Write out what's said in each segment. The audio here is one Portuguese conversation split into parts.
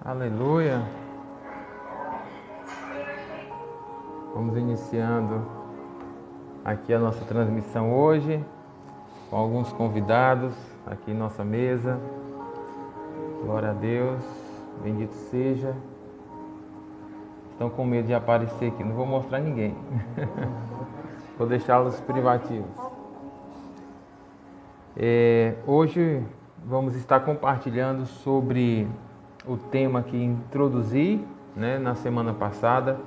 Aleluia. Vamos iniciando aqui a nossa transmissão hoje, com alguns convidados aqui em nossa mesa. Glória a Deus, bendito seja. Estão com medo de aparecer aqui, não vou mostrar ninguém. Vou deixá-los privativos. Hoje vamos estar compartilhando sobre o tema que introduzi, na semana passada,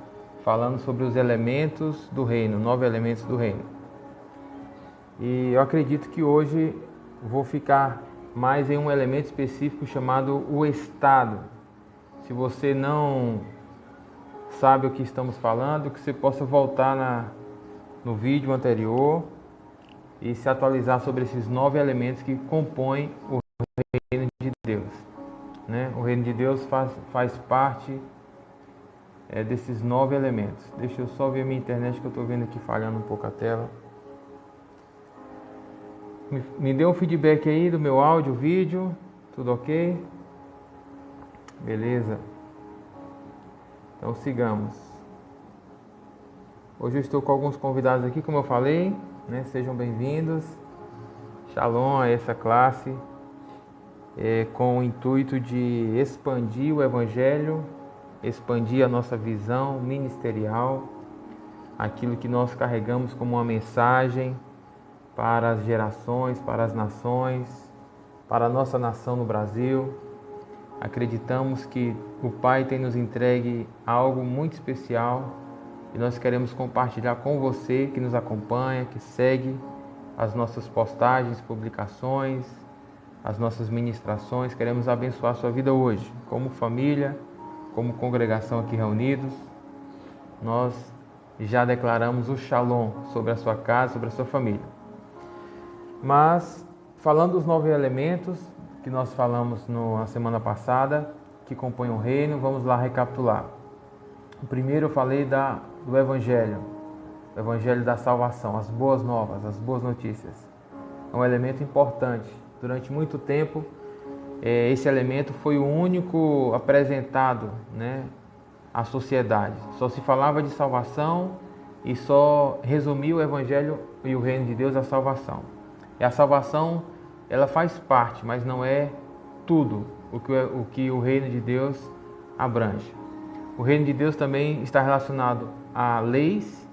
falando sobre os elementos do reino, 9 elementos do reino. E eu acredito que hoje vou ficar mais em um elemento específico chamado o estado. Se você não sabe o que estamos falando, que você possa voltar no vídeo anterior e se atualizar sobre esses 9 elementos que compõem o reino de Deus. O reino de Deus faz parte desses 9 elementos. Deixa eu só ver a minha internet, que eu estou vendo aqui falhando um pouco a tela. Me dê um feedback aí do meu áudio, vídeo, tudo ok? Beleza. Então sigamos. Hoje eu estou com alguns convidados aqui, como eu falei, Sejam bem-vindos. Shalom a essa classe, com o intuito de expandir o Evangelho, expandir a nossa visão ministerial, aquilo que nós carregamos como uma mensagem para as gerações, para as nações, para a nossa nação no Brasil. Acreditamos que o Pai tem nos entregue algo muito especial e nós queremos compartilhar com você que nos acompanha, que segue as nossas postagens, publicações, as nossas ministrações. Queremos abençoar a sua vida hoje, como família, como congregação aqui reunidos. Nós já declaramos o Shalom sobre a sua casa, sobre a sua família. Mas, falando dos 9 elementos que nós falamos na semana passada, que compõem o reino, vamos lá recapitular. O primeiro eu falei do Evangelho, o Evangelho da salvação, as boas novas, as boas notícias. É um elemento importante. Durante muito tempo, esse elemento foi o único apresentado, à sociedade. Só se falava de salvação e só resumia o Evangelho e o reino de Deus à salvação. E a salvação, ela faz parte, mas não é tudo o que o reino de Deus abrange. O reino de Deus também está relacionado a leis,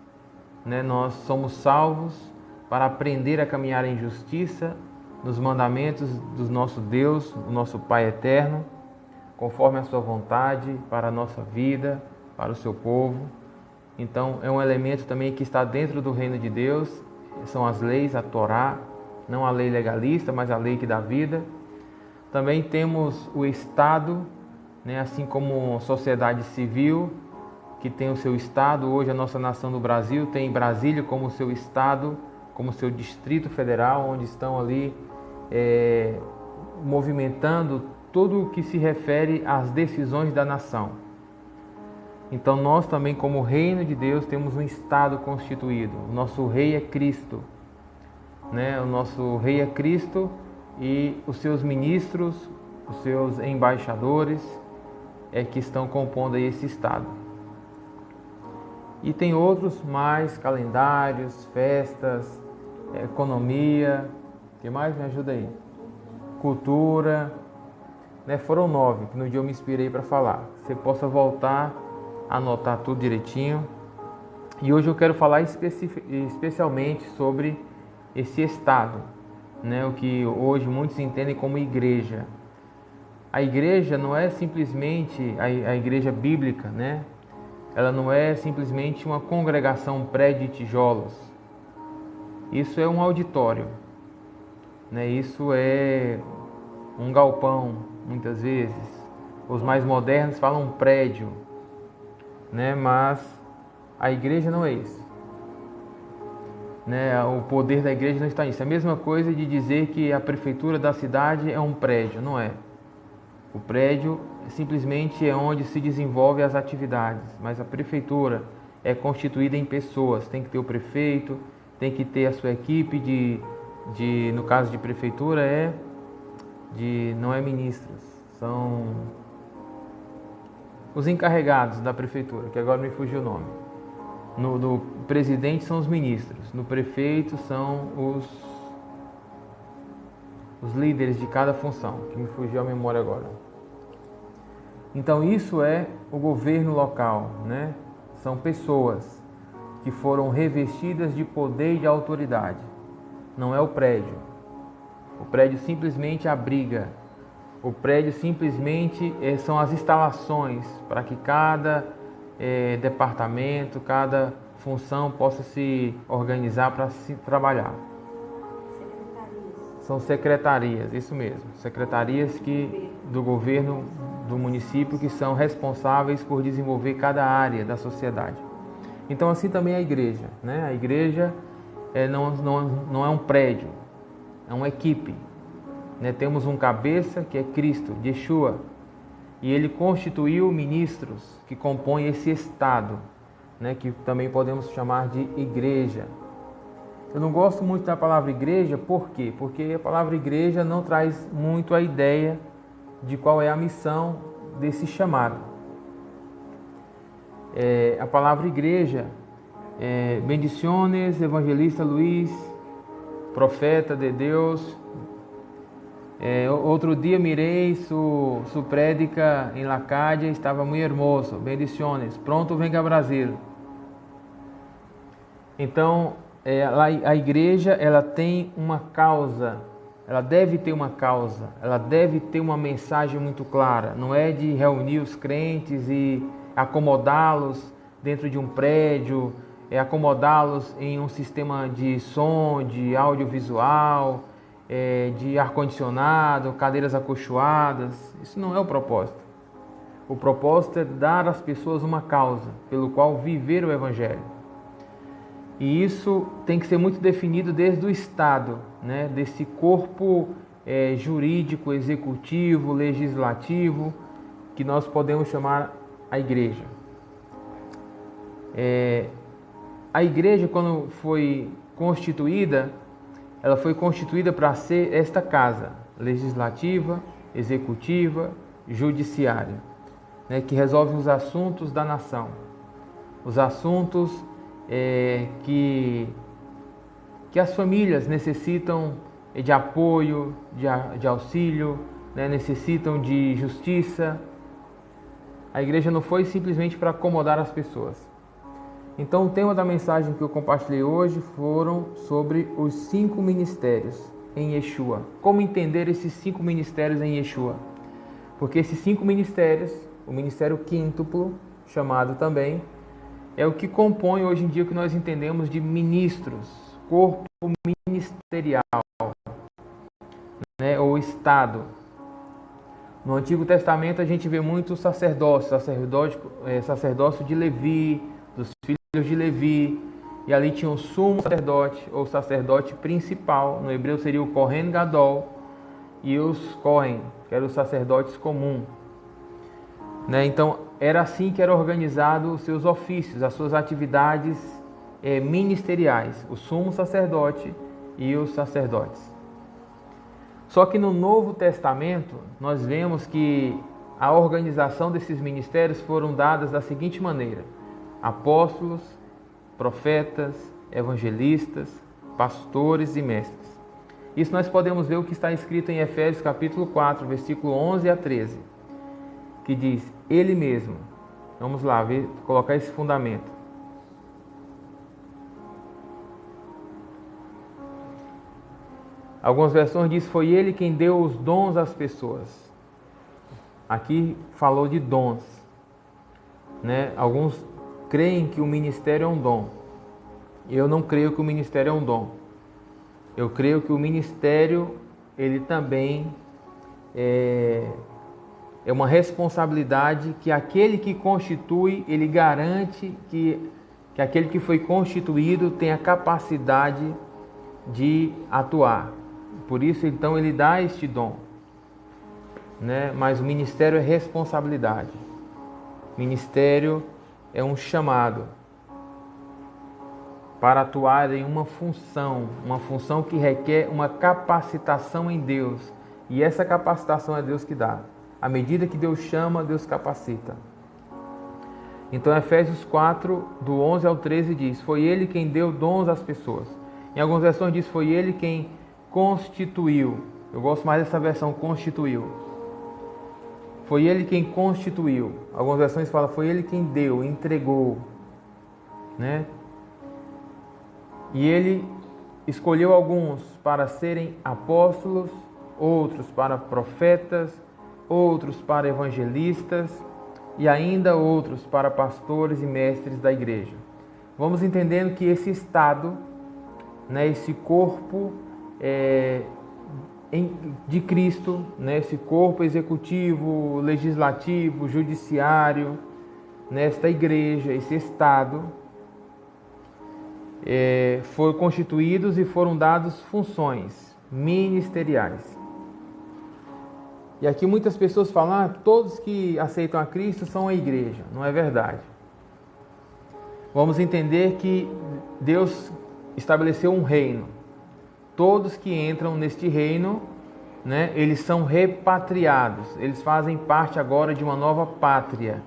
Nós somos salvos para aprender a caminhar em justiça, nos mandamentos do nosso Deus, o nosso Pai eterno, conforme a sua vontade para a nossa vida, para o seu povo. Então, é um elemento também que está dentro do reino de Deus, são as leis, a Torá, não a lei legalista, mas a lei que dá vida. Também temos o Estado, assim como a sociedade civil, que tem o seu Estado. Hoje a nossa nação do Brasil tem Brasília como seu Estado, como seu Distrito Federal, onde estão ali movimentando tudo o que se refere às decisões da nação. Então nós também, como reino de Deus, temos um Estado constituído. O nosso rei é Cristo, O nosso rei é Cristo e os seus ministros, os seus embaixadores, que estão compondo aí esse Estado. E tem outros mais, calendários, festas, economia, o que mais me ajuda aí? Cultura, Foram 9 que no dia eu me inspirei para falar. Você possa voltar a anotar tudo direitinho. E hoje eu quero falar especialmente sobre esse Estado, o que hoje muitos entendem como igreja. A igreja não é simplesmente a igreja bíblica, Ela não é simplesmente uma congregação prédio de tijolos. Isso é um auditório, Isso é um galpão, muitas vezes. Os mais modernos falam prédio, Mas a igreja não é isso. O poder da igreja não está nisso. É a mesma coisa de dizer que a prefeitura da cidade é um prédio, não é. O prédio simplesmente é onde se desenvolvem as atividades, mas a prefeitura é constituída em pessoas. Tem que ter o prefeito, tem que ter a sua equipe no caso de prefeitura não é ministros, são os encarregados da prefeitura, que agora me fugiu o nome. No presidente são os ministros, no prefeito são os líderes de cada função, que me fugiu a memória agora. Então isso é o governo local, né? São pessoas que foram revestidas de poder e de autoridade. Não é o prédio. O prédio simplesmente abriga. O prédio simplesmente são as instalações para que cada departamento, cada função possa se organizar para se trabalhar. São secretarias, isso mesmo. Secretarias do governo do município que são responsáveis por desenvolver cada área da sociedade. Então assim também é a igreja, né? A igreja não é um prédio, é uma equipe. Né? Temos um cabeça que é Cristo, Yeshua, e ele constituiu ministros que compõem esse estado, né? Que também podemos chamar de igreja. Eu não gosto muito da palavra igreja, por quê? Porque a palavra igreja não traz muito a ideia de qual é a missão desse chamado. A palavra igreja, bendiciones, evangelista Luiz, profeta de Deus. Outro dia mirei su prédica em La Calle, estava muito hermoso, bendiciones, pronto venga Brasil. Então, a igreja, ela tem uma causa, ela deve ter uma causa, ela deve ter uma mensagem muito clara. Não é de reunir os crentes e acomodá-los dentro de um prédio, acomodá-los em um sistema de som, de audiovisual, de ar-condicionado, cadeiras acolchoadas. Isso não é o propósito. O propósito é dar às pessoas uma causa pelo qual viver o Evangelho. E isso tem que ser muito definido desde o Estado, né? Desse corpo jurídico, executivo, legislativo, que nós podemos chamar a igreja. A igreja, quando foi constituída, ela foi constituída para ser esta casa legislativa, executiva, judiciária, né? Que resolve os assuntos da nação, os assuntos que as famílias necessitam de apoio, de auxílio, né? Necessitam de justiça. A igreja não foi simplesmente para acomodar as pessoas. Então o tema da mensagem que eu compartilhei hoje foram sobre os 5 ministérios em Yeshua. Como entender esses 5 ministérios em Yeshua? Porque esses 5 ministérios, o ministério quíntuplo, chamado também, é o que compõe hoje em dia o que nós entendemos de ministros, corpo ministerial, né, ou Estado. No Antigo Testamento a gente vê muito sacerdócio de Levi, dos filhos de Levi, e ali tinha o sumo sacerdote, ou sacerdote principal, no hebreu seria o Kohen Gadol, e os Kohen, que eram os sacerdotes comuns. Né? Então, era assim que era organizado os seus ofícios, as suas atividades ministeriais, o sumo sacerdote e os sacerdotes. Só que no Novo Testamento, nós vemos que a organização desses ministérios foram dadas da seguinte maneira: apóstolos, profetas, evangelistas, pastores e mestres. Isso nós podemos ver o que está escrito em Efésios capítulo 4, versículo 11 a 13, que diz: Ele mesmo. Vamos lá, colocar esse fundamento. Algumas versões diz: foi Ele quem deu os dons às pessoas. Aqui falou de dons, né? Alguns creem que o ministério é um dom. Eu não creio que o ministério é um dom. Eu creio que o ministério, ele também é uma responsabilidade que aquele que constitui, ele garante que aquele que foi constituído tem a capacidade de atuar. Por isso, então, ele dá este dom, né? Mas o ministério é responsabilidade. Ministério é um chamado para atuar em uma função que requer uma capacitação em Deus. E essa capacitação é Deus que dá. À medida que Deus chama, Deus capacita. Então Efésios 4, do 11 ao 13 diz: foi Ele quem deu dons às pessoas. Em algumas versões diz: foi Ele quem constituiu. Eu gosto mais dessa versão, constituiu. Foi Ele quem constituiu. Algumas versões falam: foi Ele quem deu, entregou, né? E Ele escolheu alguns para serem apóstolos, outros para profetas, outros para evangelistas e ainda outros para pastores e mestres da igreja. Vamos entendendo que esse estado, né, esse corpo de Cristo, né, esse corpo executivo, legislativo, judiciário, nesta igreja, esse estado, foram constituídos e foram dados funções ministeriais. E aqui muitas pessoas falam: todos que aceitam a Cristo são a igreja. Não é verdade. Vamos entender que Deus estabeleceu um reino. Todos que entram neste reino, né, eles são repatriados. Eles fazem parte agora de uma nova pátria.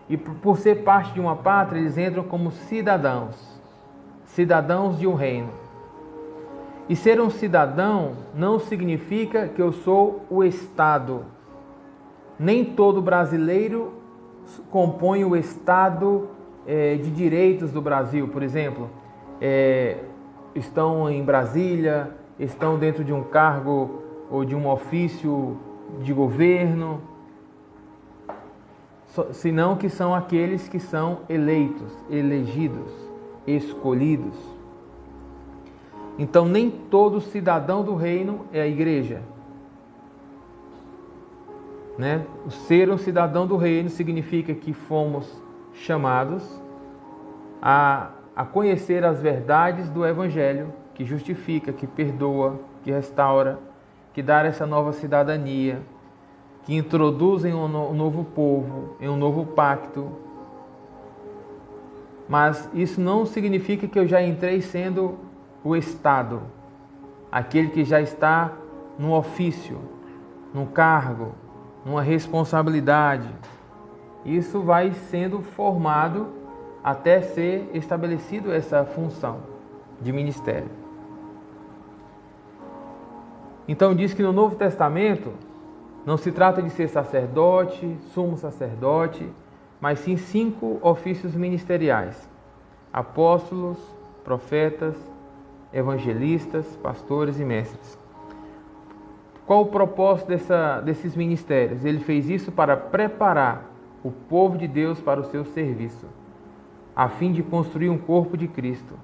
E por ser parte de uma pátria, eles entram como cidadãos de um reino. E ser um cidadão não significa que eu sou o Estado. Nem todo brasileiro compõe o Estado de direitos do Brasil. Por exemplo, estão em Brasília, estão dentro de um cargo ou de um ofício de governo, senão que são aqueles que são eleitos, elegidos, escolhidos. Então, nem todo cidadão do reino é a igreja, né? Ser um cidadão do reino significa que fomos chamados a conhecer as verdades do Evangelho, que justifica, que perdoa, que restaura, que dá essa nova cidadania, que introduzem um novo povo, em um novo pacto. Mas isso não significa que eu já entrei sendo o Estado, aquele que já está num ofício, num cargo, numa responsabilidade. Isso vai sendo formado até ser estabelecido essa função de ministério. Então diz que no Novo Testamento não se trata de ser sacerdote, sumo sacerdote, mas sim 5 ofícios ministeriais: apóstolos, profetas, evangelistas, pastores e mestres. Qual o propósito desses ministérios? Ele fez isso para preparar o povo de Deus para o seu serviço, a fim de construir um corpo de Cristo.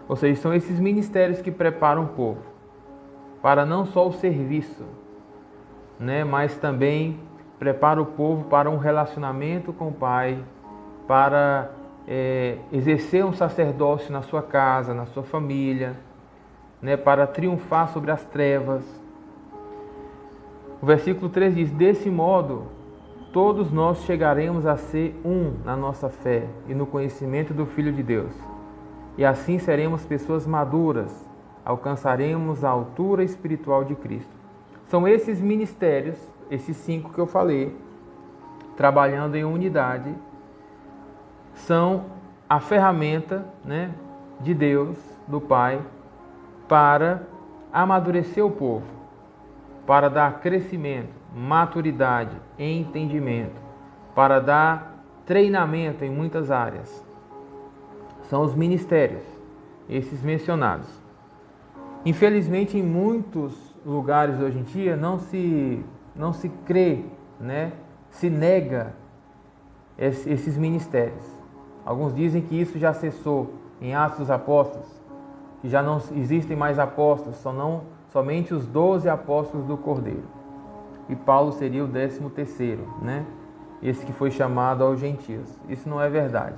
Ou seja, são esses ministérios que preparam o povo para não só o serviço, né, mas também prepara o povo para um relacionamento com o Pai, para exercer um sacerdócio na sua casa, na sua família, né, para triunfar sobre as trevas. O versículo 3 diz: desse modo, todos nós chegaremos a ser um na nossa fé e no conhecimento do Filho de Deus. E assim seremos pessoas maduras, alcançaremos a altura espiritual de Cristo. São esses ministérios, esses 5 que eu falei, trabalhando em unidade, são a ferramenta, né, de Deus, do Pai, para amadurecer o povo, para dar crescimento, maturidade, entendimento, para dar treinamento em muitas áreas. São os ministérios, esses mencionados. Infelizmente, em muitos lugares hoje em dia não se crê, né, se nega esses ministérios. Alguns dizem que isso já cessou em Atos dos Apóstolos, que já não existem mais apóstolos, somente os 12 apóstolos do Cordeiro. E Paulo seria o 13º, né? Esse que foi chamado aos gentios. Isso não é verdade.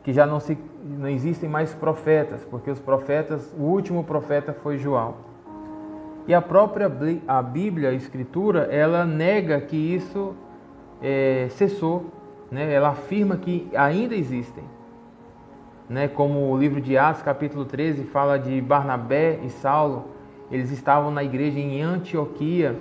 Que já não existem mais profetas, porque os profetas, o último profeta foi João. E a própria Bíblia, a Escritura, ela nega que isso cessou, né? Ela afirma que ainda existem, né? Como o livro de Atos, capítulo 13, fala de Barnabé e Saulo. Eles estavam na igreja em Antioquia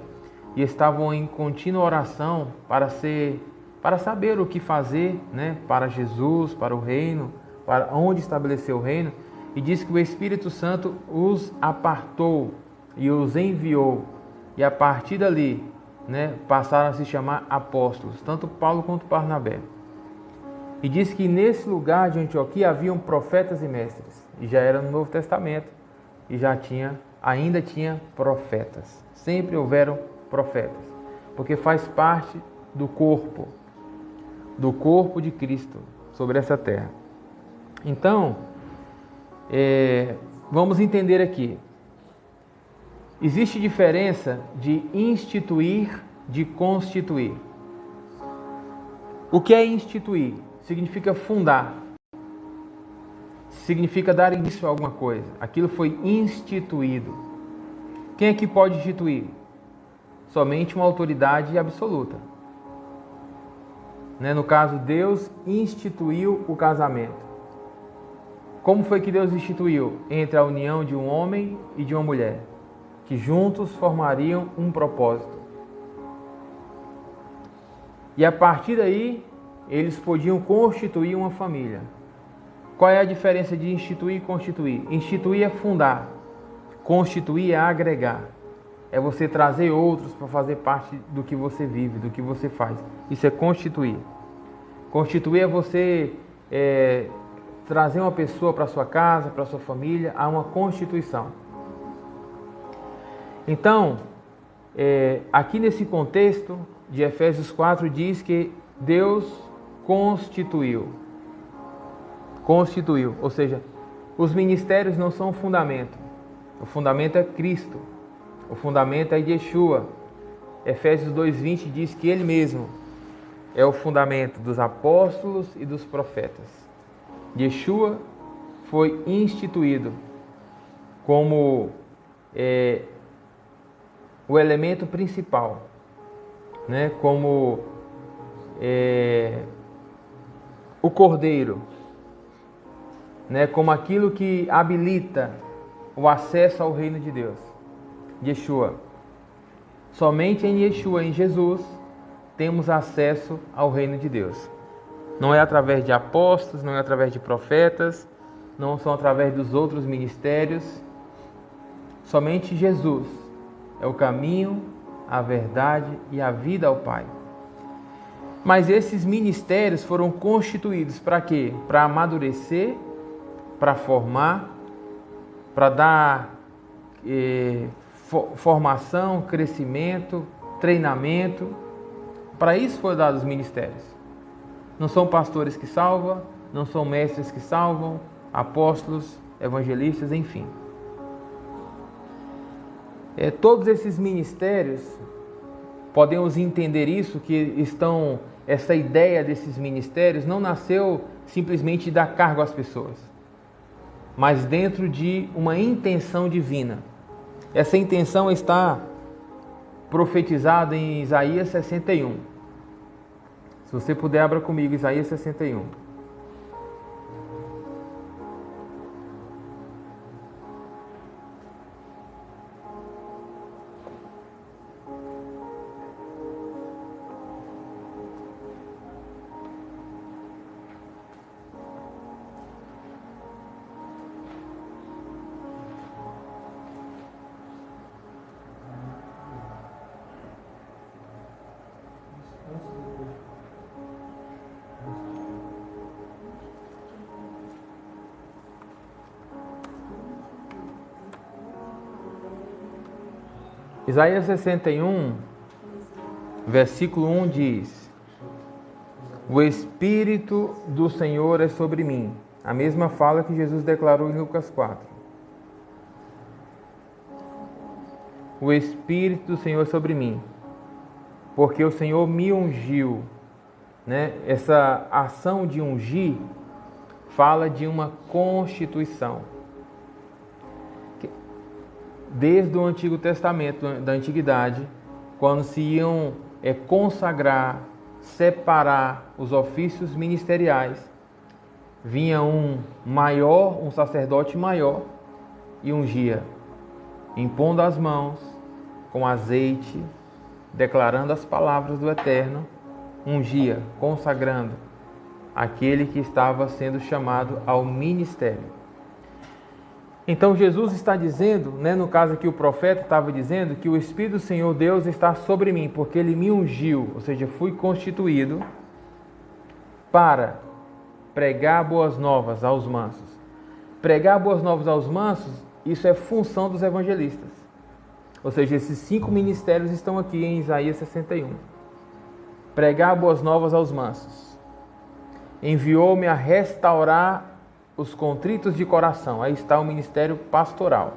e estavam em contínua oração para ser para saber o que fazer, né, para Jesus, para o reino, para onde estabelecer o reino. E diz que o Espírito Santo os apartou e os enviou. E a partir dali, né, passaram a se chamar apóstolos, tanto Paulo quanto Barnabé. E diz que nesse lugar de Antioquia haviam profetas e mestres. E já era no Novo Testamento. E ainda tinha profetas. Sempre houveram profetas. Porque faz parte do corpo de Cristo sobre essa terra. Então, vamos entender aqui. Existe diferença de instituir, de constituir. O que é instituir? Significa fundar. Significa dar início a alguma coisa. Aquilo foi instituído. Quem é que pode instituir? Somente uma autoridade absoluta. No caso, Deus instituiu o casamento. Como foi que Deus instituiu? Entre a união de um homem e de uma mulher, que juntos formariam um propósito. E a partir daí, eles podiam constituir uma família. Qual é a diferença de instituir e constituir? Instituir é fundar, constituir é agregar. É você trazer outros para fazer parte do que você vive, do que você faz. Isso é constituir. Constituir é você trazer uma pessoa para sua casa, para sua família, a uma constituição. Então, aqui nesse contexto de Efésios 4 diz que Deus constituiu, ou seja, os ministérios não são o fundamento é Cristo, o fundamento é Yeshua. Efésios 2:20 diz que Ele mesmo é o fundamento dos apóstolos e dos profetas. Yeshua foi instituído como o elemento principal, como o Cordeiro, como aquilo que habilita o acesso ao reino de Deus. Yeshua. Somente em Yeshua, em Jesus, temos acesso ao reino de Deus. Não é através de apóstolos, não é através de profetas, não são através dos outros ministérios. Somente Jesus é o caminho, a verdade e a vida ao Pai. Mas esses ministérios foram constituídos para quê? Para amadurecer, para formar, para dar formação, crescimento, treinamento. Para isso foram dados os ministérios. Não são pastores que salvam, não são mestres que salvam, apóstolos, evangelistas, enfim. Todos esses ministérios, podemos entender isso, essa ideia desses ministérios não nasceu simplesmente de dar cargo às pessoas, mas dentro de uma intenção divina. Essa intenção está profetizada em Isaías 61. Se você puder, abra comigo Isaías 61. Isaías 61, versículo 1 diz: O Espírito do Senhor é sobre mim. A mesma fala que Jesus declarou em Lucas 4. O Espírito do Senhor é sobre mim, porque o Senhor me ungiu. Essa ação de ungir fala de uma constituição. Desde o Antigo Testamento, da Antiguidade, quando se iam consagrar, separar os ofícios ministeriais, vinha um sacerdote maior e ungia, impondo as mãos com azeite, declarando as palavras do Eterno, ungia, consagrando aquele que estava sendo chamado ao ministério. Então Jesus está dizendo, no caso aqui o profeta estava dizendo que o Espírito do Senhor Deus está sobre mim, porque Ele me ungiu, ou seja, fui constituído para pregar boas novas aos mansos. Pregar boas novas aos mansos, isso é função dos evangelistas. Ou seja, esses 5 ministérios estão aqui em Isaías 61. Pregar boas novas aos mansos. Enviou-me a restaurar os contritos de coração. Aí está o ministério pastoral.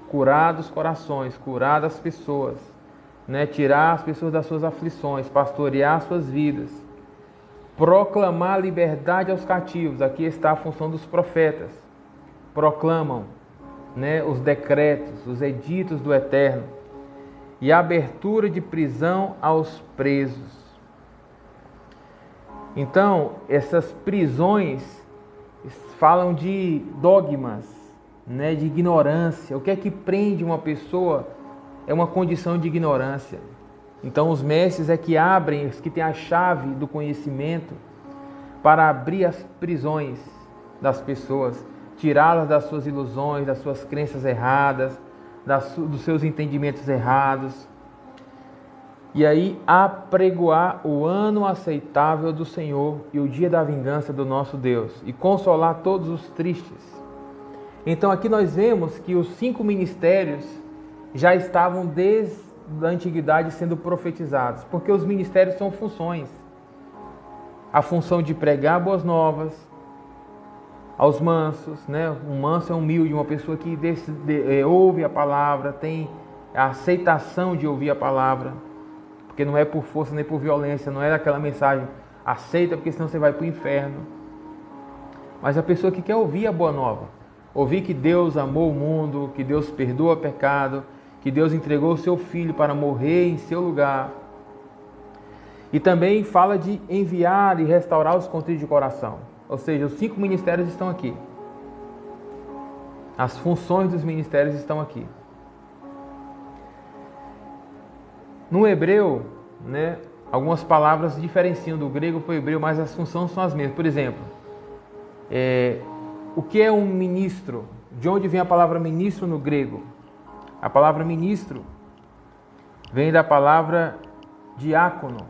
Curar dos corações, curar das pessoas, tirar as pessoas das suas aflições, pastorear suas vidas. Proclamar liberdade aos cativos. Aqui está a função dos profetas. Proclamam os decretos, os editos do Eterno. E a abertura de prisão aos presos. Então, essas prisões falam de dogmas, de ignorância. O que é que prende uma pessoa? É uma condição de ignorância. Então, os mestres é que abrem, que têm a chave do conhecimento para abrir as prisões das pessoas, tirá-las das suas ilusões, das suas crenças erradas, dos seus entendimentos errados. E aí apregoar o ano aceitável do Senhor e o dia da vingança do nosso Deus, e consolar todos os tristes. Então aqui nós vemos que os 5 ministérios já estavam desde a antiguidade sendo profetizados, porque os ministérios são funções. A função de pregar boas novas aos mansos, Um manso é humilde, uma pessoa que ouve a palavra, tem a aceitação de ouvir a palavra, porque não é por força nem por violência, não é aquela mensagem, aceita porque senão você vai para o inferno. Mas a pessoa que quer ouvir a boa nova, ouvir que Deus amou o mundo, que Deus perdoa pecado, que Deus entregou o seu Filho para morrer em seu lugar. E também fala de enviar e restaurar os contritos de coração. Ou seja, os 5 ministérios estão aqui. As funções dos ministérios estão aqui. No hebreu, algumas palavras diferenciam do grego para o hebreu, mas as funções são as mesmas. Por exemplo, o que é um ministro? De onde vem a palavra ministro no grego? A palavra ministro vem da palavra diácono.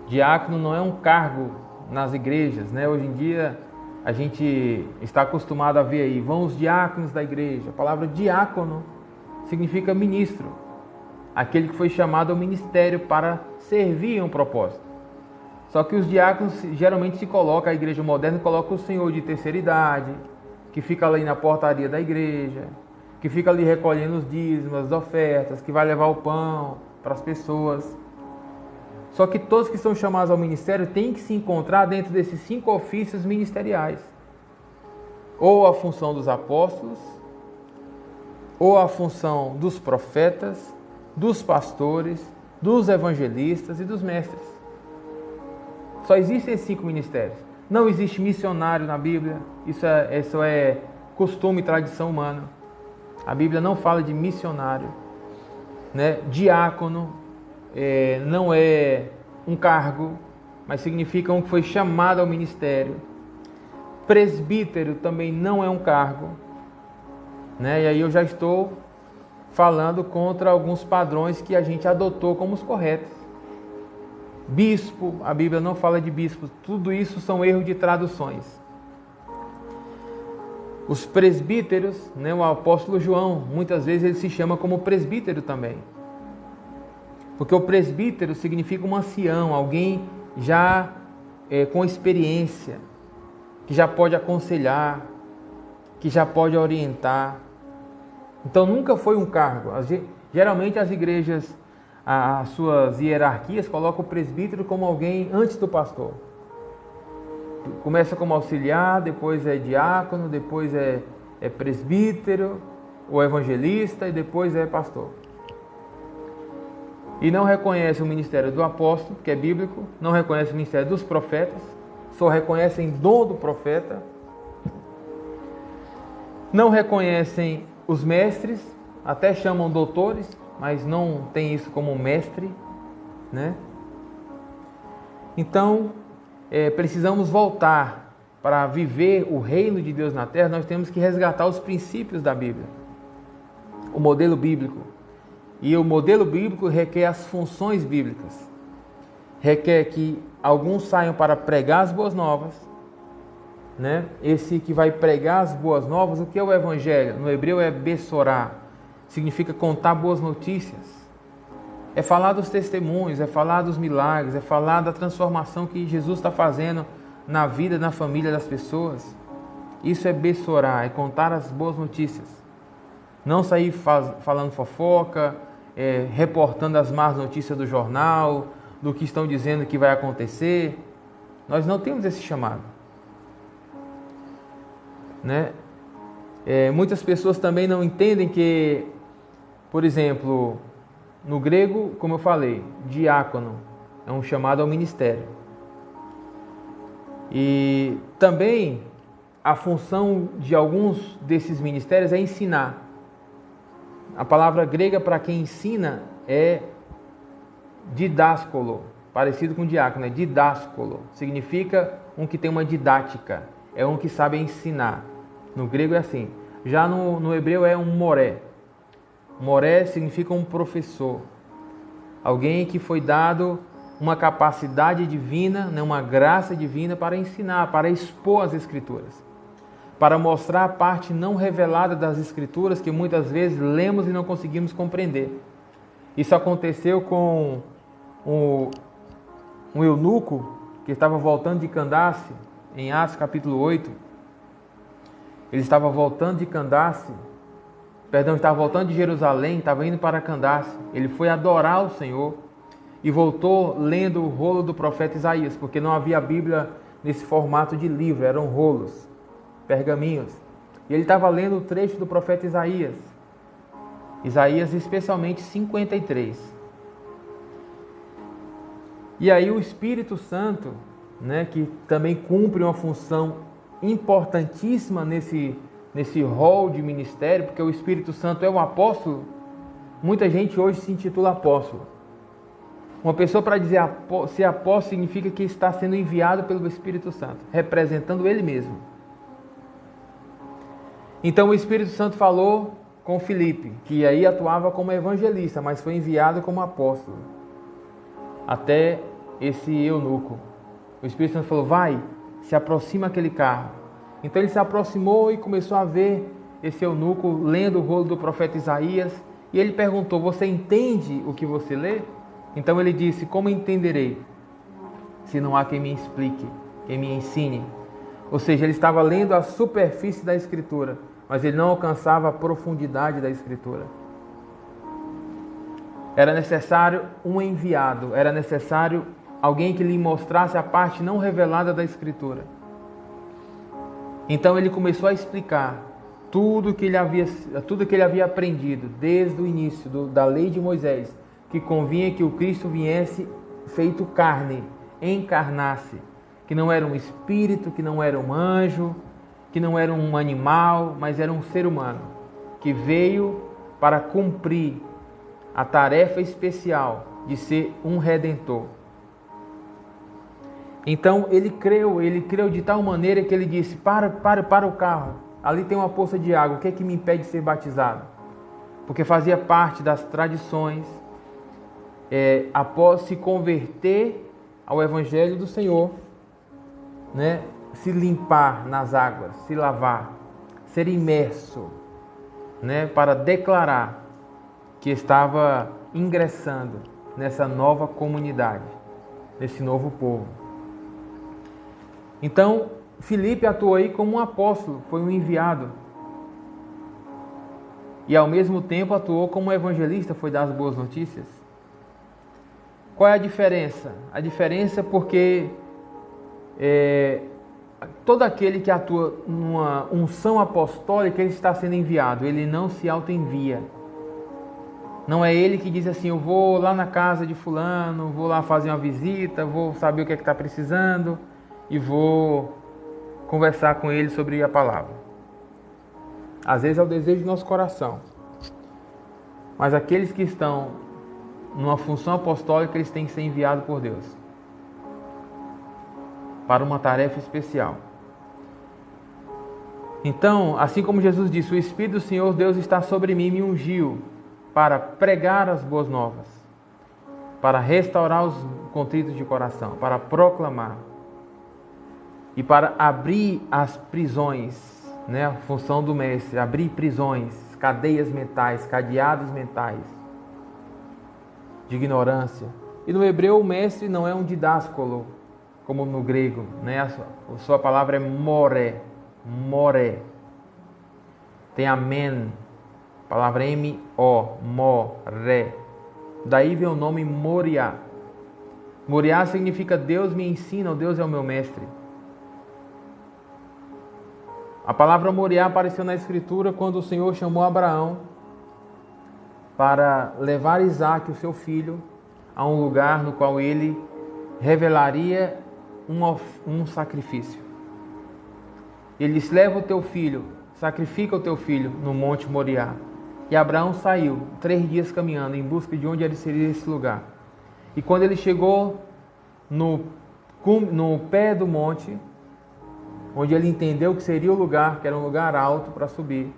Diácono não é um cargo nas igrejas, Hoje em dia a gente está acostumado a ver aí, vão os diáconos da igreja. A palavra diácono significa ministro, aquele que foi chamado ao ministério para servir a um propósito. Só que os diáconos geralmente se colocam, a igreja moderna coloca o senhor de terceira idade, que fica ali na portaria da igreja, que fica ali recolhendo os dízimos, as ofertas, que vai levar o pão para as pessoas. Só que todos que são chamados ao ministério têm que se encontrar dentro desses 5 ofícios ministeriais. Ou a função dos apóstolos, ou a função dos profetas, dos pastores, dos evangelistas e dos mestres. Só existem esses 5 ministérios. Não existe missionário na Bíblia. Isso é costume e tradição humana. A Bíblia não fala de missionário. Diácono não é um cargo, mas significa um que foi chamado ao ministério. Presbítero também não é um cargo. E aí eu já estou falando contra alguns padrões que a gente adotou como os corretos. Bispo, a Bíblia não fala de bispo. Tudo isso são erros de traduções. Os presbíteros, o apóstolo João, muitas vezes ele se chama como presbítero também. Porque o presbítero significa um ancião, alguém já com experiência, que já pode aconselhar, que já pode orientar. Então nunca foi um cargo. Geralmente as igrejas, as suas hierarquias, colocam o presbítero como alguém antes do pastor. Começa como auxiliar, depois é diácono, depois é presbítero, ou evangelista e depois é pastor. E não reconhece o ministério do apóstolo, que é bíblico, não reconhece o ministério dos profetas, só reconhecem dom do profeta, não reconhecem os mestres, até chamam doutores, mas não tem isso como mestre, né? Então, precisamos voltar para viver o reino de Deus na terra. Nós temos que resgatar os princípios da Bíblia, o modelo bíblico. E o modelo bíblico requer as funções bíblicas. Requer que alguns saiam para pregar as boas novas, né? Esse que vai pregar as boas novas, o que é o evangelho? No hebreu é bessorá, significa contar boas notícias. É falar dos testemunhos, é falar dos milagres, é falar da transformação que Jesus está fazendo na vida, na família das pessoas. Isso é bessorá, é contar as boas notícias. Não sair falando fofoca, reportando as más notícias do jornal, do que estão dizendo que vai acontecer. Nós não temos esse chamado, né? Muitas pessoas também não entendem que, por exemplo, no grego, como eu falei, diácono é um chamado ao ministério. E também a função de alguns desses ministérios é ensinar. A palavra grega para quem ensina é didáscolo, parecido com diácono, é didáscolo. Significa um que tem uma didática, é um que sabe ensinar. No grego é assim. Já no hebreu é um moré. Moré significa um professor, alguém que foi dado uma capacidade divina, né, uma graça divina para ensinar, para expor as Escrituras, para mostrar a parte não revelada das Escrituras que muitas vezes lemos e não conseguimos compreender. Isso aconteceu com um eunuco que estava voltando de Candace, em Atos capítulo 8. Ele estava voltando de Candace, estava voltando de Jerusalém, estava indo para Candace. Ele foi adorar o Senhor e voltou lendo o rolo do profeta Isaías, porque não havia Bíblia nesse formato de livro, eram rolos, pergaminhos. E ele estava lendo o trecho do profeta Isaías, especialmente 53. E aí o Espírito Santo, né, que também cumpre uma função importantíssima nesse rol de ministério, porque o Espírito Santo é o apóstolo. Muita gente hoje se intitula apóstolo. Uma pessoa, para dizer ser apóstolo, significa que está sendo enviado pelo Espírito Santo, representando ele mesmo. Então o Espírito Santo falou com Filipe, que aí atuava como evangelista, mas foi enviado como apóstolo até esse eunuco. O Espírito Santo falou: vai, se aproxima aquele carro. Então ele se aproximou e começou a ver esse eunuco lendo o rolo do profeta Isaías. E ele perguntou: você entende o que você lê? Então ele disse: como entenderei, se não há quem me explique, quem me ensine? Ou seja, ele estava lendo a superfície da Escritura, mas ele não alcançava a profundidade da Escritura. Era necessário um enviado, era necessário alguém que lhe mostrasse a parte não revelada da Escritura. Então ele começou a explicar tudo que ele havia aprendido desde o início da lei de Moisés, que convinha que o Cristo viesse feito carne, encarnasse, que não era um espírito, que não era um anjo, que não era um animal, mas era um ser humano, que veio para cumprir a tarefa especial de ser um redentor. Então ele creu de tal maneira que ele disse: para o carro, ali tem uma poça de água, o que é que me impede de ser batizado? Porque fazia parte das tradições, após se converter ao Evangelho do Senhor, né, se limpar nas águas, se lavar, ser imerso, né, para declarar que estava ingressando nessa nova comunidade, nesse novo povo. Então, Filipe atuou aí como um apóstolo, foi um enviado. E ao mesmo tempo atuou como um evangelista, foi dar as boas notícias. Qual é a diferença? A diferença é porque todo aquele que atua numa unção apostólica, ele está sendo enviado, ele não se auto-envia. Não é ele que diz assim: eu vou lá na casa de fulano, vou lá fazer uma visita, vou saber o que é que está precisando e vou conversar com ele sobre a palavra. Às vezes é o desejo do nosso coração. Mas aqueles que estão numa função apostólica, eles têm que ser enviados por Deus para uma tarefa especial. Então, assim como Jesus disse, o Espírito do Senhor Deus está sobre mim e me ungiu para pregar as boas novas, para restaurar os contritos de coração, para proclamar e para abrir as prisões, né? A função do mestre, abrir prisões, cadeias mentais, cadeados mentais de ignorância. E no hebreu o mestre não é um didáscolo, como no grego, né? A sua palavra é moré, moré. Tem amém, palavra M-O, moré. Daí vem o nome Moriá. Moriá significa Deus me ensina, ou Deus é o meu mestre. A palavra Moriá apareceu na Escritura quando o Senhor chamou Abraão para levar Isaque, o seu filho, a um lugar no qual ele revelaria um sacrifício. Ele disse: leva o teu filho, sacrifica o teu filho no Monte Moriá. E Abraão saiu 3 dias caminhando em busca de onde ele seria esse lugar. E quando ele chegou no pé do monte, onde ele entendeu que seria o lugar, que era um lugar alto para subir,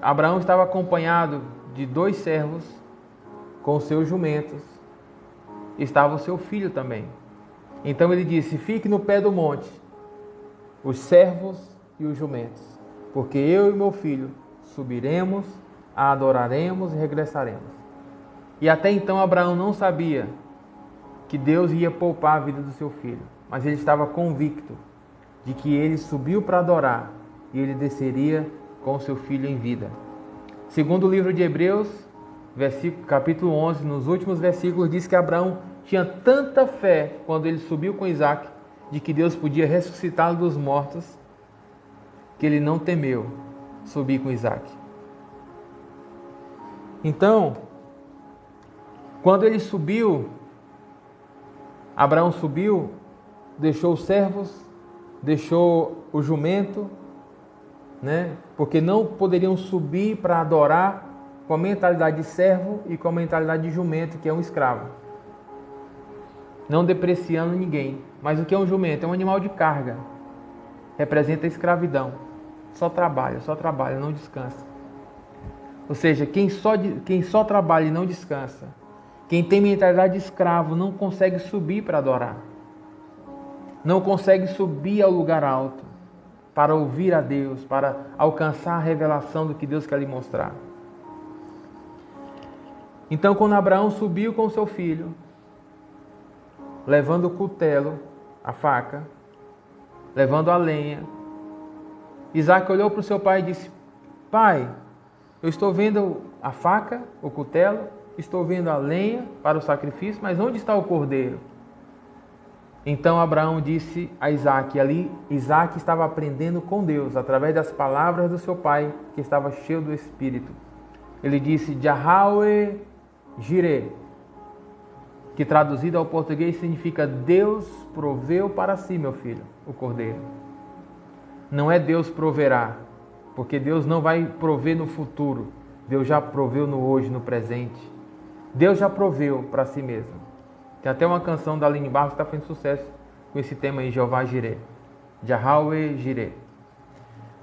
Abraão estava acompanhado de 2 servos com seus jumentos. Estava o seu filho também. Então ele disse: fique no pé do monte, os servos e os jumentos, porque eu e meu filho subiremos, a adoraremos e regressaremos. E até então Abraão não sabia que Deus ia poupar a vida do seu filho, mas ele estava convicto de que ele subiu para adorar e ele desceria com o seu filho em vida. Segundo o livro de Hebreus, capítulo 11, nos últimos versículos, diz que Abraão tinha tanta fé quando ele subiu com Isaque, de que Deus podia ressuscitá-lo dos mortos, que ele não temeu subir com Isaque. Então, quando ele subiu, Abraão subiu, deixou os servos, deixou o jumento, né? Porque não poderiam subir para adorar com a mentalidade de servo e com a mentalidade de jumento, que é um escravo. Não depreciando ninguém. Mas o que é um jumento? É um animal de carga. Representa a escravidão. Só trabalha, não descansa. Ou seja, quem só trabalha e não descansa, quem tem mentalidade de escravo, não consegue subir para adorar. Não consegue subir ao lugar alto para ouvir a Deus, para alcançar a revelação do que Deus quer lhe mostrar. Então, quando Abraão subiu com seu filho, levando o cutelo, a faca, levando a lenha, Isaque olhou para o seu pai e disse: pai, eu estou vendo a faca, o cutelo, estou vendo a lenha para o sacrifício, mas onde está o cordeiro? Então Abraão disse a Isaque, ali Isaque estava aprendendo com Deus, através das palavras do seu pai, que estava cheio do Espírito. Ele disse: Yahweh Jireh, que traduzido ao português significa Deus proveu para si, meu filho, o cordeiro. Não é Deus proverá, porque Deus não vai prover no futuro. Deus já proveu no hoje, no presente. Deus já proveu para si mesmo. Tem até uma canção da Aline Barros que está fazendo sucesso com esse tema aí, Jeová Jireh. Yahweh Jireh.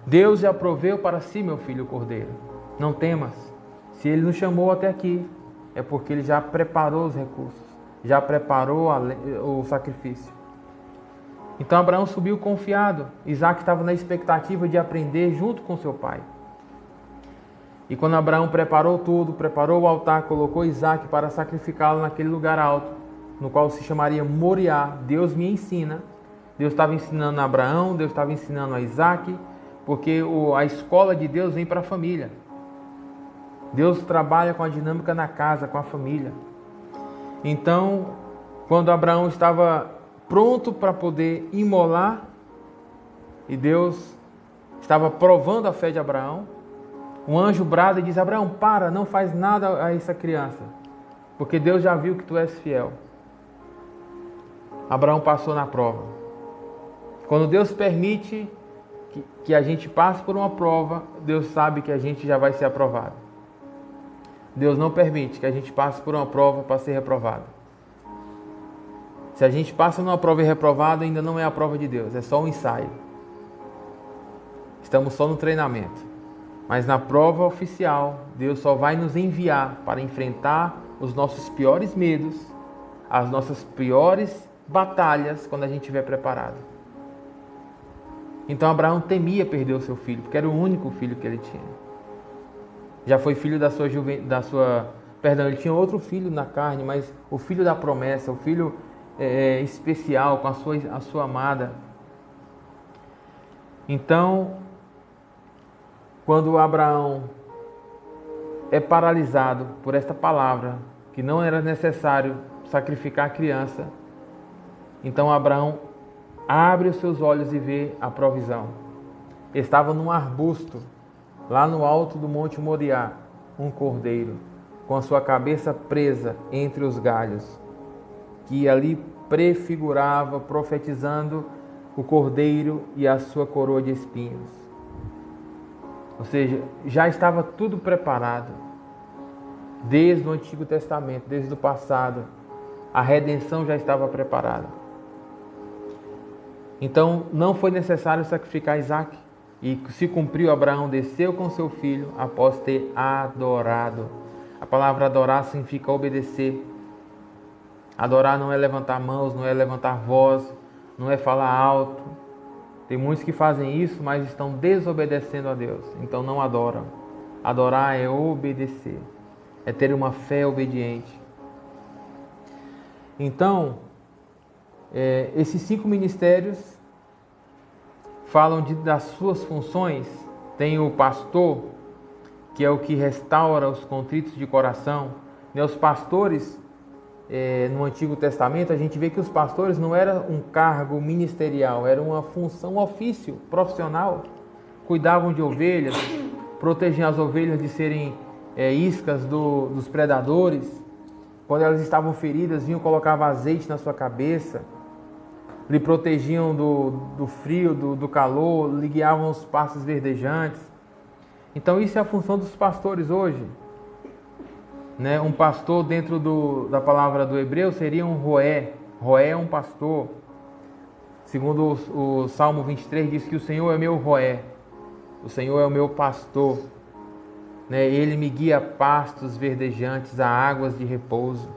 Deus já proveu para si, meu filho, o cordeiro. Não temas. Se Ele nos chamou até aqui, é porque Ele já preparou os recursos, já preparou o sacrifício. Então Abraão subiu confiado. Isaque estava na expectativa de aprender junto com seu pai. E quando Abraão preparou tudo, preparou o altar, colocou Isaque para sacrificá-lo naquele lugar alto, no qual se chamaria Moriá, Deus me ensina. Deus estava ensinando a Abraão, Deus estava ensinando a Isaque, porque a escola de Deus vem para a família. Deus trabalha com a dinâmica na casa, com a família. Então, quando Abraão estava pronto para poder imolar, e Deus estava provando a fé de Abraão, um anjo brada e diz: Abraão, para, não faz nada a essa criança, porque Deus já viu que tu és fiel. Abraão passou na prova. Quando Deus permite que a gente passe por uma prova, Deus sabe que a gente já vai ser aprovado. Deus não permite que a gente passe por uma prova para ser reprovado. Se a gente passa numa prova e é reprovado, ainda não é a prova de Deus, é só um ensaio. Estamos só no treinamento. Mas na prova oficial, Deus só vai nos enviar para enfrentar os nossos piores medos, as nossas piores batalhas, quando a gente estiver preparado. Então Abraão temia perder o seu filho, porque era o único filho que ele tinha. Já foi filho Perdão, ele tinha outro filho na carne, mas o filho da promessa, o filho especial, com a sua amada. Então, quando Abraão é paralisado por esta palavra, que não era necessário sacrificar a criança, então Abraão abre os seus olhos e vê a provisão. Estava num arbusto, lá no alto do Monte Moriá, um cordeiro, com a sua cabeça presa entre os galhos, que ali prefigurava, profetizando o cordeiro e a sua coroa de espinhos. Ou seja, já estava tudo preparado, desde o Antigo Testamento, desde o passado, a redenção já estava preparada. Então não foi necessário sacrificar Isaac, e se cumpriu. Abraão desceu com seu filho após ter adorado. A palavra adorar significa obedecer. Adorar não é levantar mãos, não é levantar voz, não é falar alto. Tem muitos que fazem isso, mas estão desobedecendo a Deus, então não adoram. Adorar é obedecer, é ter uma fé obediente. Então, esses 5 ministérios falam das suas funções. Tem o pastor, que é o que restaura os contritos de coração. Os pastores, no Antigo Testamento, a gente vê que os pastores não era um cargo ministerial, era uma função, um ofício profissional. Cuidavam de ovelhas, protegiam as ovelhas de serem iscas dos predadores. Quando elas estavam feridas, colocavam azeite na sua cabeça, lhe protegiam do frio, do calor, lhe guiavam os pastos verdejantes. Então isso é a função dos pastores hoje. Um pastor, dentro da palavra do hebreu, seria um roé. Roé é um pastor. Segundo o Salmo 23, diz que o Senhor é meu roé, o Senhor é o meu pastor. Ele me guia a pastos verdejantes, a águas de repouso.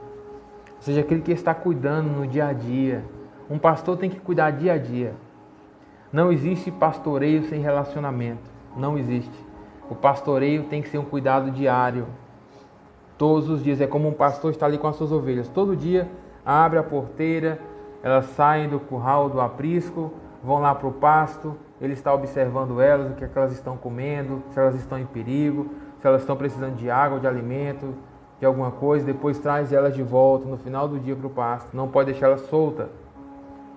Ou seja, aquele que está cuidando no dia a dia. Um pastor tem que cuidar dia a dia. Não existe pastoreio sem relacionamento. Não existe. O pastoreio tem que ser um cuidado diário. Todos os dias. É como um pastor está ali com as suas ovelhas. Todo dia abre a porteira, elas saem do curral, do aprisco, vão lá para o pasto. Ele está observando elas, o que é que elas estão comendo, se elas estão em perigo, se elas estão precisando de água, de alimento, de alguma coisa. Depois traz elas de volta no final do dia para o pasto. Não pode deixar elas soltas.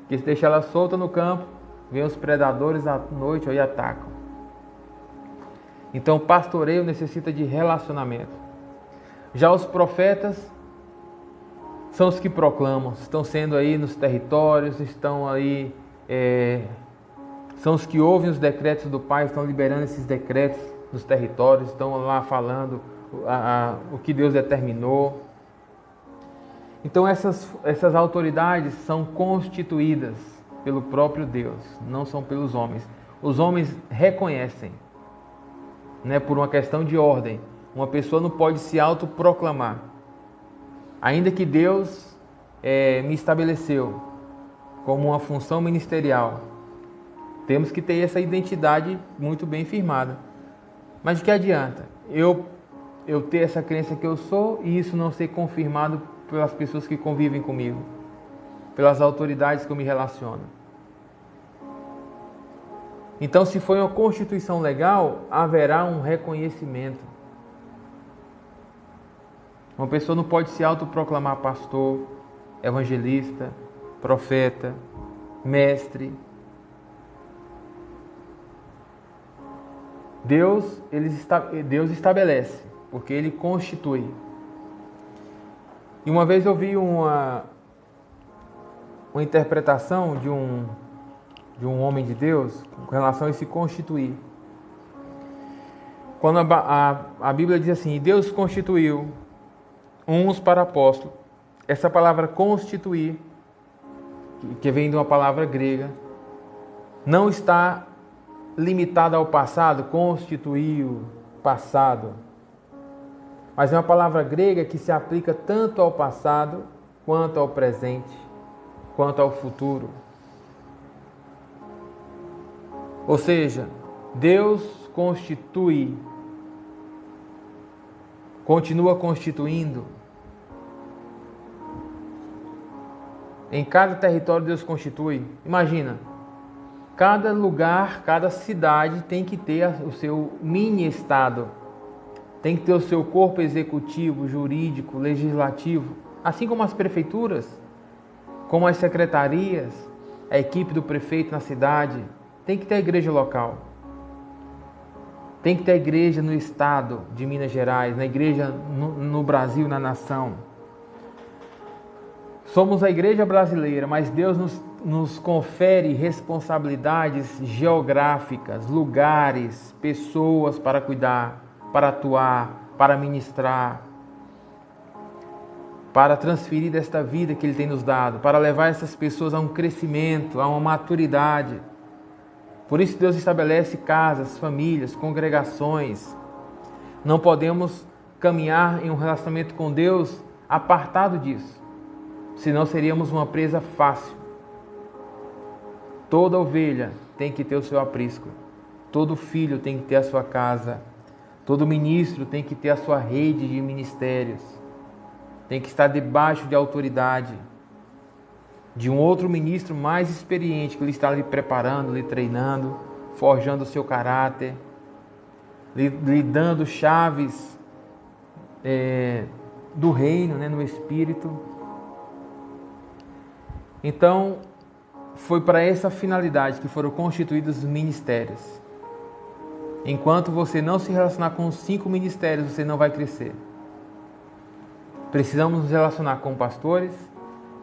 Porque se deixar ela solta no campo, vem os predadores à noite e atacam. Então o pastoreio necessita de relacionamento. Já os profetas são os que proclamam, estão sendo aí nos territórios, estão aí, são os que ouvem os decretos do Pai, estão liberando esses decretos nos territórios, estão lá falando o que Deus determinou. Então essas autoridades são constituídas pelo próprio Deus, não são pelos homens. Os homens reconhecem, por uma questão de ordem. Uma pessoa não pode se autoproclamar. Ainda que Deus me estabeleceu como uma função ministerial, temos que ter essa identidade muito bem firmada. Mas de que adianta eu ter essa crença que eu sou e isso não ser confirmado pelas pessoas que convivem comigo, pelas autoridades que eu me relaciono? Então, se foi uma constituição legal, haverá um reconhecimento. Uma pessoa não pode se autoproclamar pastor, evangelista, profeta, mestre. Deus estabelece, porque Ele constitui. E uma vez eu vi uma interpretação de um homem de Deus com relação a se constituir. Quando a Bíblia diz assim, Deus constituiu uns para apóstolos, essa palavra constituir, que vem de uma palavra grega, não está limitada ao passado, constituiu, passado, mas é uma palavra grega que se aplica tanto ao passado, quanto ao presente, quanto ao futuro. Ou seja, Deus constitui, continua constituindo. Em cada território Deus constitui. Imagina, cada lugar, cada cidade tem que ter o seu mini-estado. Tem que ter o seu corpo executivo, jurídico, legislativo. Assim como as prefeituras, como as secretarias, a equipe do prefeito na cidade. Tem que ter a igreja local. Tem que ter a igreja no estado de Minas Gerais, na igreja no Brasil, na nação. Somos a igreja brasileira, mas Deus nos confere responsabilidades geográficas, lugares, pessoas para cuidar, para atuar, para ministrar, para transferir desta vida que Ele tem nos dado, para levar essas pessoas a um crescimento, a uma maturidade. Por isso Deus estabelece casas, famílias, congregações. Não podemos caminhar em um relacionamento com Deus apartado disso, senão seríamos uma presa fácil. Toda ovelha tem que ter o seu aprisco, todo filho tem que ter a sua casa, todo ministro tem que ter a sua rede de ministérios, tem que estar debaixo de autoridade de um outro ministro mais experiente, que ele está lhe preparando, lhe treinando, forjando o seu caráter, lhe dando chaves do reino, no Espírito. Então, foi para essa finalidade que foram constituídos os ministérios. Enquanto você não se relacionar com os 5 ministérios, você não vai crescer. Precisamos nos relacionar com pastores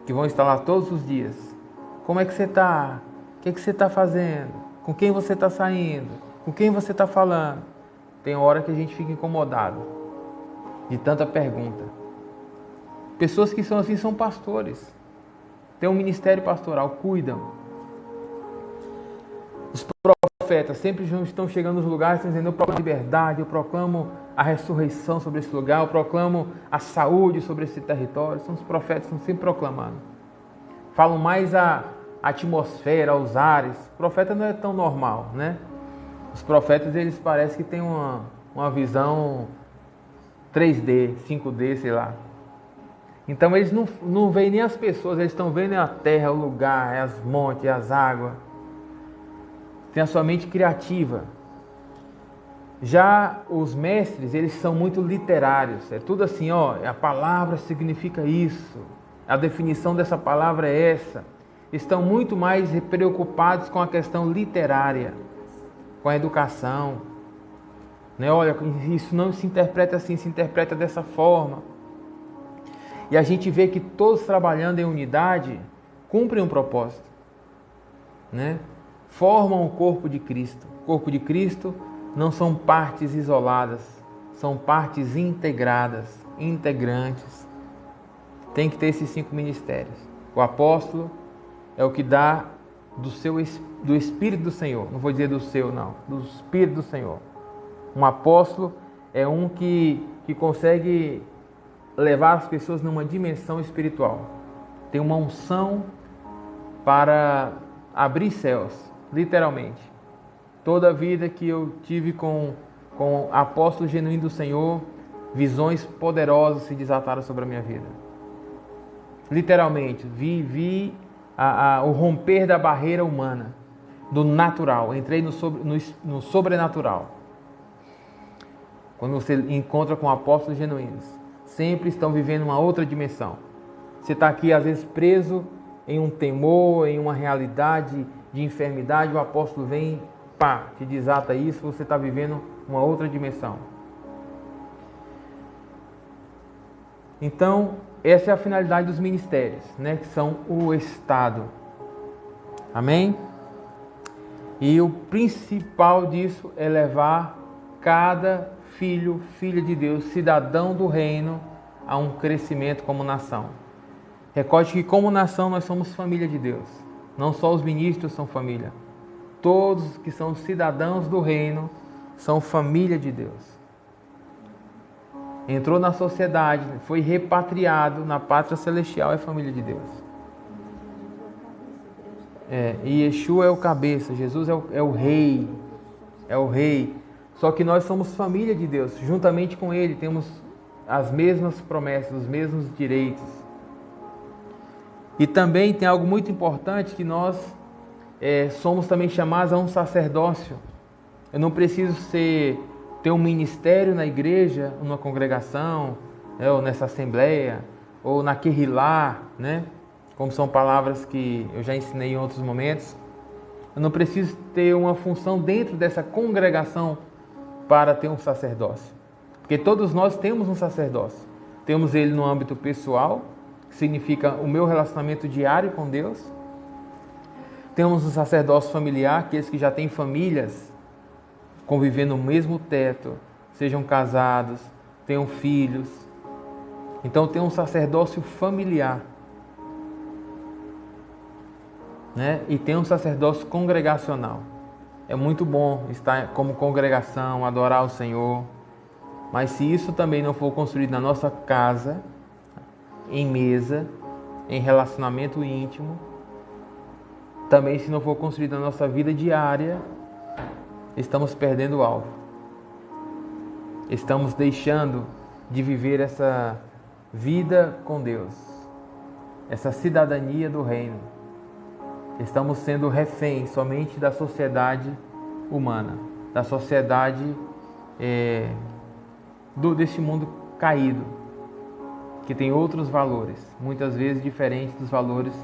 que vão estar lá todos os dias. Como é que você está? O que você está fazendo? Com quem você está saindo? Com quem você está falando? Tem hora que a gente fica incomodado de tanta pergunta. Pessoas que são assim são pastores. Tem um ministério pastoral, cuidam. Os profetas sempre estão chegando nos lugares dizendo: eu proclamo a liberdade, eu proclamo a ressurreição sobre esse lugar, eu proclamo a saúde sobre esse território. São os profetas que estão sempre proclamando. Falam mais a atmosfera, aos ares. O profeta não é tão normal, né? Os profetas, eles parecem que têm uma visão 3D, 5D, sei lá. Então eles não veem nem as pessoas, eles estão vendo a terra, o lugar, as montes, as águas. Tem a sua mente criativa. Já os mestres, eles são muito literários. É tudo assim, a palavra significa isso. A definição dessa palavra é essa. Estão muito mais preocupados com a questão literária, com a educação. Olha, isso não se interpreta assim, se interpreta dessa forma. E a gente vê que todos trabalhando em unidade cumprem um propósito, Formam o corpo de Cristo. O corpo de Cristo não são partes isoladas, são partes integradas, integrantes. Tem que ter esses 5 ministérios. O apóstolo é o que dá do Espírito do Senhor. Não vou dizer do seu, não. Do Espírito do Senhor. Um apóstolo é um que consegue levar as pessoas numa dimensão espiritual. Tem uma unção para abrir céus, literalmente. Toda a vida que eu tive com apóstolo genuíno do Senhor, visões poderosas se desataram sobre a minha vida. Literalmente, vi o romper da barreira humana, do natural. Entrei no sobrenatural. Quando você encontra com apóstolos genuínos, sempre estão vivendo uma outra dimensão. Você está aqui, às vezes, preso em um temor, em uma realidade de enfermidade, o apóstolo vem, te desata isso, você está vivendo uma outra dimensão. Então, essa é a finalidade dos ministérios, que são o Estado. Amém? E o principal disso é levar cada filho, filha de Deus, cidadão do reino, a um crescimento como nação. Recorde que como nação nós somos família de Deus. Não só os ministros são família. Todos que são cidadãos do reino são família de Deus. Entrou na sociedade, foi repatriado na pátria celestial, é família de Deus. E Yeshua é o cabeça, Jesus é o rei. É o rei. Só que nós somos família de Deus. Juntamente com Ele temos as mesmas promessas, os mesmos direitos. E também tem algo muito importante, que nós somos também chamados a um sacerdócio. Eu não preciso ter um ministério na igreja, numa congregação, ou nessa assembleia, ou na Kehilá, né? Como são palavras que eu já ensinei em outros momentos. Eu não preciso ter uma função dentro dessa congregação para ter um sacerdócio. Porque todos nós temos um sacerdócio. Temos ele no âmbito pessoal, que significa o meu relacionamento diário com Deus. Temos um sacerdócio familiar, aqueles que já têm famílias, convivendo no mesmo teto, sejam casados, tenham filhos. Então tem um sacerdócio familiar. Né? E tem um sacerdócio congregacional. É muito bom estar como congregação, adorar o Senhor. Mas se isso também não for construído na nossa casa, em mesa, em relacionamento íntimo, também se não for construído na nossa vida diária, estamos perdendo o alvo. Estamos deixando de viver essa vida com Deus, essa cidadania do reino. Estamos sendo reféns somente da sociedade humana, da sociedade desse mundo caído, que tem outros valores, muitas vezes diferentes dos valores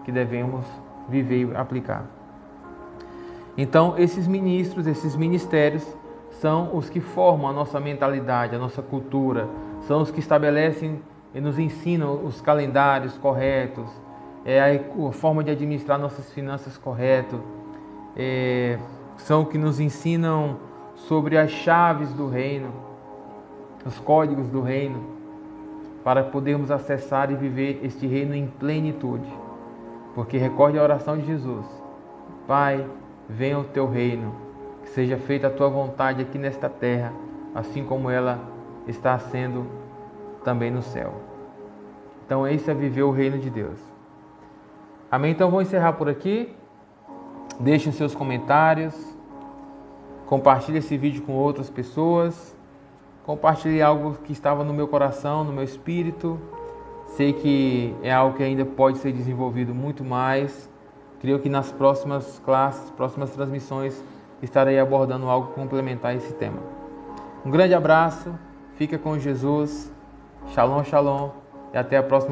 que devemos viver e aplicar. Então, esses ministros, esses ministérios, são os que formam a nossa mentalidade, a nossa cultura, são os que estabelecem e nos ensinam os calendários corretos, a forma de administrar nossas finanças correto, são os que nos ensinam sobre as chaves do reino, os códigos do reino, para podermos acessar e viver este reino em plenitude. Porque recorde a oração de Jesus: Pai, venha o teu reino, que seja feita a tua vontade aqui nesta terra, assim como ela está sendo também no céu. Então esse é viver o reino de Deus. Amém? Então vou encerrar por aqui. Deixem seus comentários, compartilhe esse vídeo com outras pessoas, compartilhe algo que estava no meu coração, no meu espírito. Sei que é algo que ainda pode ser desenvolvido muito mais. Creio que nas próximas classes, próximas transmissões, estarei abordando algo complementar a esse tema. Um grande abraço, fica com Jesus, shalom, shalom, e até a próxima transmissão.